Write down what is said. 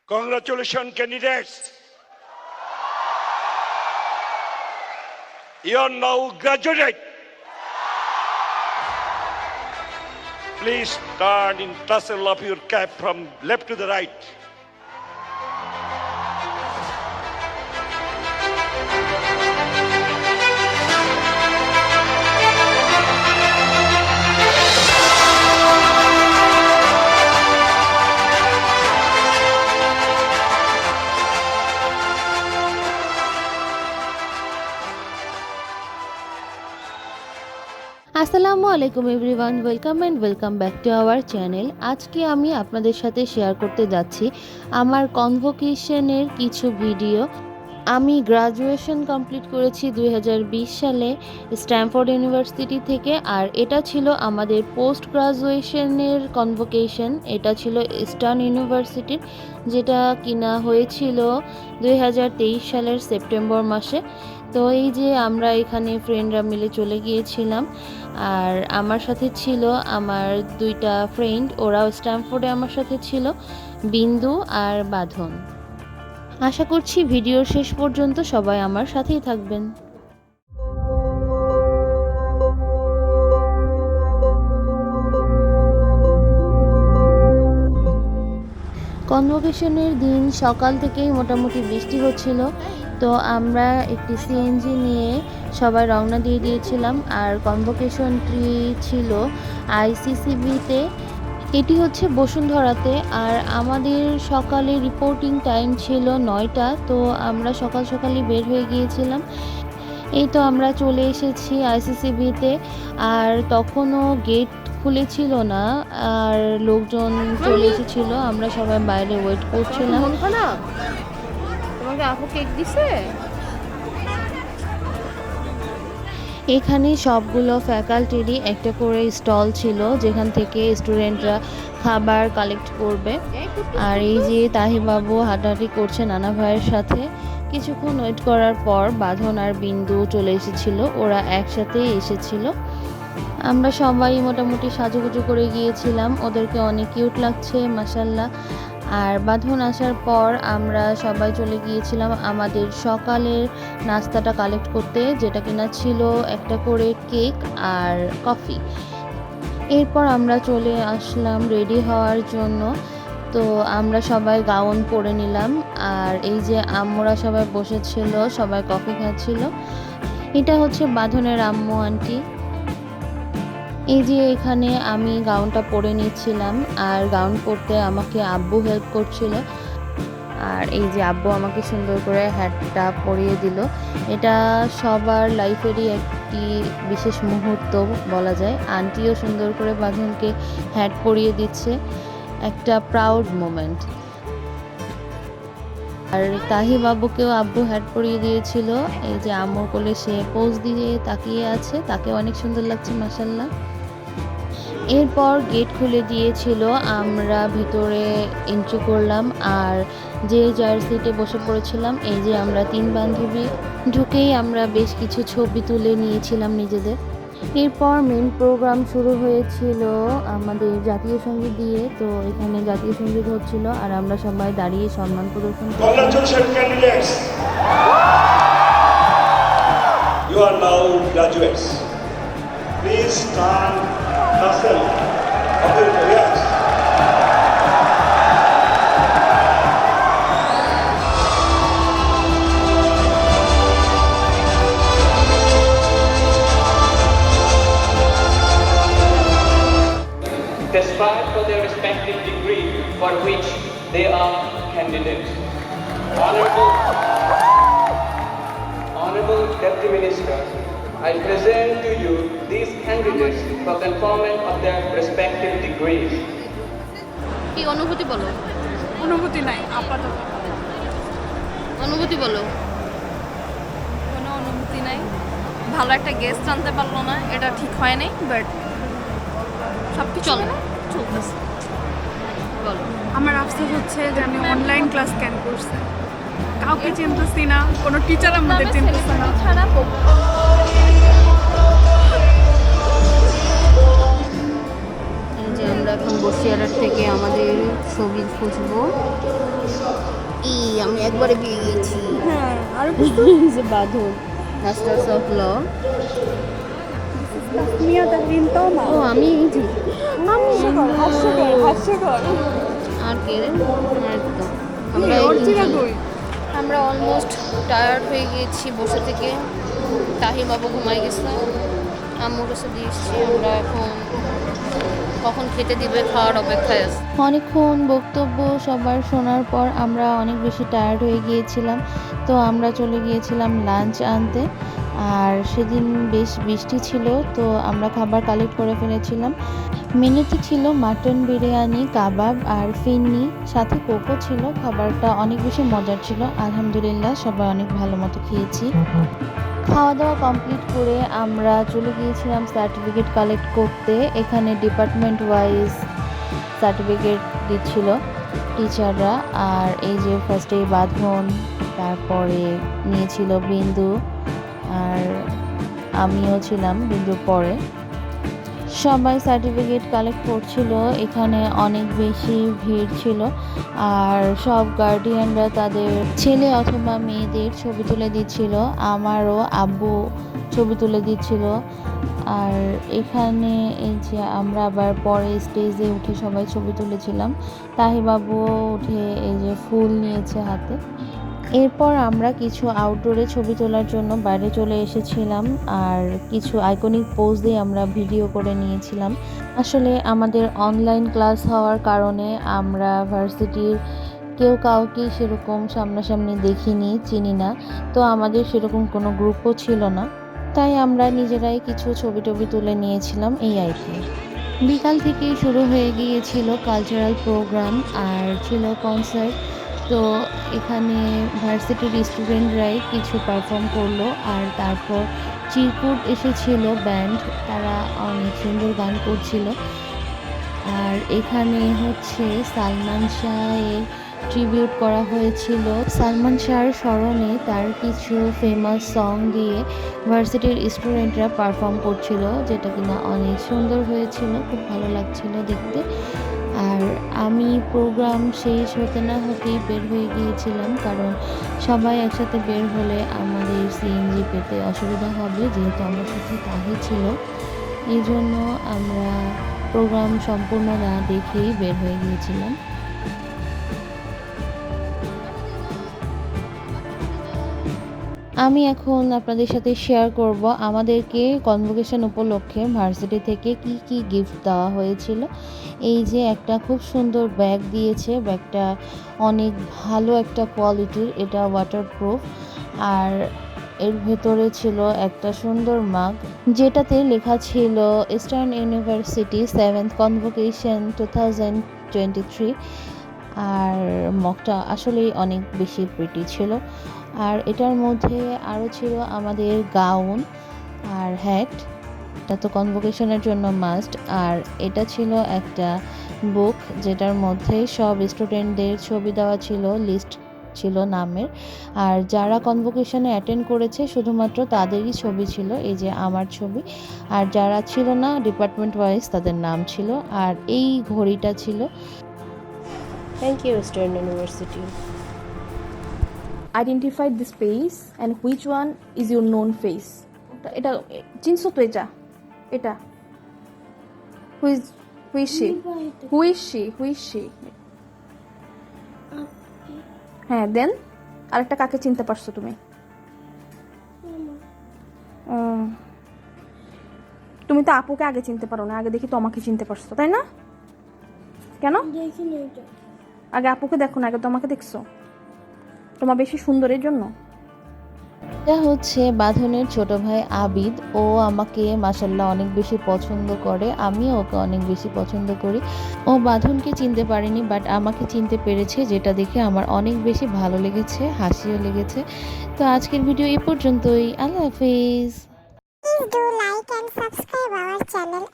Congratulations, candidates. You are now graduated. Please turn in tassel of your cap from left to the right. আসসালামু আলাইকুম everyone, welcome back to our channel. আজকে আমি আপনাদের সাথে share করতে যাচ্ছি আমার কনভোকেশনের কিছু ভিডিও। আমি গ্রাজুয়েশন কমপ্লিট করেছি 2020 সালে স্ট্যামফোর্ড ইউনিভার্সিটি থেকে, আর এটা ছিল আমাদের পোস্ট গ্রাজুয়েশনের কনভোকেশন। এটা ছিল ইস্টার্ন ইউনিভার্সিটির, যেটা কিনা হয়েছিল 2023 সালের সেপ্টেম্বর মাসে। তো এই যে আমরা এখানে ফ্রেন্ডরা মিলে চলে গিয়েছিলাম, আর আমার সাথে ছিল আমার দুইটা ফ্রেন্ড, ওরাও স্ট্যামফোর্ডে আমার সাথে ছিল, বিন্দু আর বাঁধন। আশা করছি ভিডিওর শেষ পর্যন্ত সবাই আমার সাথেই থাকবেন। কনভোকেশনের দিন সকাল থেকেই মোটামুটি বৃষ্টি হচ্ছিল, তো আমরা একটি সিএনজি নিয়ে সবাই রওনা দিয়ে দিয়েছিলাম। আর কনভোকেশনটি ছিল আইসিসিবিতে, এটি হচ্ছে বসুন্ধরাতে। আর আমাদের সকালে রিপোর্টিং টাইম ছিল 9টা, তো আমরা সকাল সকালই বের হয়ে গিয়েছিলাম। এই তো আমরা চলে এসেছি আইসিসিবিতে, আর তখনও গেট খুলেছিল না, আর লোকজন চলে এসেছিল। আমরা সবাই বাইরে ওয়েট করছিলাম। তোমাকে আপু কেক দিছে? এখানে সবগুলো ফ্যাকাল্টিরই একটা করে স্টল ছিল, যেখান থেকে স্টুডেন্টরা খাবার কালেক্ট করবে। আর এই যে তাহিবাবু হাঁটাহাঁটি করছে নানা ভাইয়ের সাথে। কিছুক্ষণ ওয়েট করার পর বাঁধন আর বিন্দু চলে এসেছিল, ওরা একসাথেই এসেছিল। আমরা সবাই মোটামুটি সাজুগুজু করে গিয়েছিলাম, ওদেরকে অনেক কিউট লাগছে মাশাল্লাহ। আর বাঁধন আসার পর আমরা সবাই চলে গিয়েছিলাম আমাদের সকালের নাস্তাটা কালেক্ট করতে, যেটা কিনা ছিল একটা করে কেক আর কফি। এরপর আমরা চলে আসলাম রেডি হওয়ার জন্য। তো আমরা সবাই গাউন পরে নিলাম, আর এই যে আম্মুরা সবাই বসেছিল, সবাই কফি খাচ্ছিল। এটা হচ্ছে বাঁধনের আম্মু আন্টি। এই যে এখানে আমি গাউনটা পরে নিচ্ছিলাম, আর গাউন পরতে আমাকে আব্বু হেল্প করছিল। আর এই যে আব্বু আমাকে সুন্দর করে হ্যাটটা পরিয়ে দিল। এটা সবার লাইফেরই একটি বিশেষ মুহূর্ত বলা যায়। আন্টিও সুন্দর করে বাঁধনকে হ্যাট পরিয়ে দিচ্ছে, একটা প্রাউড মোমেন্ট। আর তাহি বাবুকেও আব্বু হ্যাট পরিয়ে দিয়েছিল। এই যে আম্মুর কোলে সে পোজ দিয়ে তাকিয়ে আছে, তাকে অনেক সুন্দর লাগছে মাশাল্লাহ। এরপর গেট খুলে দিয়েছিল, আমরা ভিতরে এন্ট্রি করলাম, আর যে যার সিটে বসে পড়েছিলাম। এই যে আমরা 3 বান্ধবী ঢুকেই আমরা বেশ কিছু ছবি তুলে নিয়েছিলাম নিজেদের। এরপর মেন প্রোগ্রাম শুরু হয়েছিল আমাদের জাতীয় সঙ্গীত দিয়ে। তো এখানে জাতীয় সঙ্গীত হচ্ছিল, আর আমরা সবাই দাঁড়িয়ে সম্মান প্রদর্শন Congratulations, candidates. You are now graduates. Please turn tassel of your careers. They strive for their respective degree for which they are candidates. Honorable Deputy Minister, I present to you these candidates for conferment of their respective degrees. কি অনুভূতি বলো? অনুভূতি নাই আপাতত, অনুভূতি বলো। কোনো অনুভূতি নাই। ভালো একটা গেস্ট আনতে পারলো না, এটা ঠিক হয় নাই, বাট সব কিছু চলতেছে। বলো। আমার আফসোস হচ্ছে যে আমি অনলাইন ক্লাস ক্যান করছি, কাউকে চিনতেছি না, কোনো টিচার আমাদের চিনতেছে না। এই যে আমরা এখন বসিরহাট থেকে আমাদের ছবি খুঁজবো। আমি একবারে পেয়ে গেছি। হ্যাঁ আর যে Badhon masters of law. Tasmia Tahrin তো না ও আমি এই যে হাস্যকর আর কে রে আর তো আমরা অর্চিরা কই আমরা অলমোস্ট টায়ার্ড হয়ে গিয়েছি বসে থেকে। তাহিম বাবু ঘুমাই গেছে, আম্মুর কাছে দিয়ে এসেছি। আমরা এখন কখন খেতে দিবে খাওয়ার অপেক্ষায় আছি। অনেকক্ষণ বক্তব্য সবার শোনার পর আমরা অনেক বেশি টায়ার্ড হয়ে গিয়েছিলাম, তো আমরা চলে গিয়েছিলাম লাঞ্চ আনতে। আর সেদিন বেশ বৃষ্টি ছিল, তো আমরা খাবার কালেক্ট করে ফেলেছিলাম। মেনুতে ছিল মাটন বিরিয়ানি, কাবাব আর ফিন্নি, সাথে কোকো ছিল। খাবারটা অনেক বেশি মজার ছিল, আলহামদুলিল্লাহ সবাই অনেক ভালো মতো খেয়েছি। খাওয়া দাওয়া কমপ্লিট করে আমরা চলে গিয়েছিলাম সার্টিফিকেট কালেক্ট করতে। এখানে ডিপার্টমেন্ট ওয়াইজ সার্টিফিকেট দিচ্ছিল টিচাররা। আর এই যে ফার্স্টে বাঁধন, তারপরে নিয়েছিল বিন্দু, আর আমিও ছিলাম বিন্দুর পরে। সবাই সার্টিফিকেট কালেক্ট করছিল, এখানে অনেক বেশি ভিড় ছিল। আর সব গার্ডিয়ানরা তাদের ছেলে অথবা মেয়েদের ছবি তুলে দিচ্ছিল, আমারও আব্বু ছবি তুলে দিচ্ছিল। আর এখানে এই যে আমরা আবার পরে স্টেজে উঠে সবাই ছবি তুলেছিলাম। তাহিবাবুও উঠে এই যে ফুল নিয়েছে হাতে। এরপর আমরা কিছু আউটডোরে ছবি তোলার জন্য বাইরে চলে এসেছিলাম, আর কিছু আইকনিক পোজ দিয়ে আমরা ভিডিও করে নিয়েছিলাম। আসলে আমাদের অনলাইন ক্লাস হওয়ার কারণে আমরা ভার্সিটির কেউ কাউকে সেরকম সামনাসামনি দেখিনি, চিনি না, তো আমাদের সেরকম কোনো গ্রুপও ছিল না, তাই আমরা নিজেরাই কিছু ছবি টবি তুলে নিয়েছিলাম, এই আর কি। বিকাল থেকেই শুরু হয়ে গিয়েছিল কালচারাল প্রোগ্রাম আর ছিল কনসার্ট। তো এখানে ভার্সিটির স্টুডেন্টরাই কিছু পারফর্ম করলো, আর তারপর চিরকুট এসেছিল ব্যান্ড, তারা অনেক সুন্দর গান করছিল। আর এখানে হচ্ছে সালমান শাহের ট্রিবিউট করা হয়েছিল। সালমান শাহর স্মরণে তার কিছু ফেমাস সং দিয়ে ভার্সিটির স্টুডেন্টরা পারফর্ম করছিল, যেটা কিনা অনেক সুন্দর হয়েছিল, খুব ভালো লাগছিল দেখতে। আর আমি প্রোগ্রাম শেষ হতে না হতেই বের হয়ে গিয়েছিলাম, কারণ সবাই একসাথে বের হলে আমাদের সিএনজি পেতে অসুবিধা হবে, যেহেতু আমার সাথে তাহি ছিল। এই জন্য আমরা প্রোগ্রাম সম্পূর্ণ না দেখেই বের হয়ে গিয়েছিলাম। আমি এখন আপনাদের সাথে শেয়ার করব আমাদেরকে কনভোকেশন উপলক্ষে ভার্সিটি থেকে কি কি গিফট দেওয়া হয়েছিল। এই যে একটা খুব সুন্দর ব্যাগ দিয়েছে, ব্যাগটা অনেক ভালো একটা কোয়ালিটির, এটা ওয়াটারপ্রুফ। আর এর ভেতরে ছিল একটা সুন্দর মাগ, যেটাতে লেখা ছিল ইস্টার্ন ইউনিভার্সিটি 7th কনভোকেশন 2023। আর মগটা আসলেই অনেক বেশি প্রিটি ছিল। আর এটার মধ্যে আরও ছিল আমাদের গাউন আর হ্যাট, এটা তো কনভোকেশনের জন্য মাস্ট। আর এটা ছিল একটা বুক, যেটার মধ্যে সব স্টুডেন্টদের ছবি দেওয়া ছিল, লিস্ট ছিল নামের। আর যারা কনভোকেশনে অ্যাটেন্ড করেছে শুধুমাত্র তাদেরই ছবি ছিল, এই যে আমার ছবি। আর যারা ছিল না ডিপার্টমেন্ট ওয়াইজ তাদের নাম ছিল। আর এই ঘড়িটা ছিল। Thank you Eastern University. Identify this face and which one is your known face. এটা চিনছো তো? এটা হুইস হ্যাঁ, দেন আরেকটা কাকে চিনতে পারছো তুমি? তুমি তো আপুকে আগে চিনতে পারো না, আগে দেখি তোমাকে চিনতে পারছো, তাই না? কেন আগে আপুকে দেখো না, আগে তোমাকে দেখছো? তোমার বেশি সুন্দরের জন্য। এটা হচ্ছে বাঁধনের ছোট ভাই আবিদ, ও আমাকে মাশাল্লাহ অনেক বেশি পছন্দ করে, আমিও ওকে অনেক বেশি পছন্দ করি। ও বাঁধনকে চিনতে পারেনি, বাট আমাকে চিনতে পেরেছে, যেটা দেখে আমার অনেক বেশি ভালো লেগেছে, হাসিও লেগেছে। তো আজকের ভিডিও এই পর্যন্তই, আল্লাহ হাফিজ। Please do like and subscribe our channel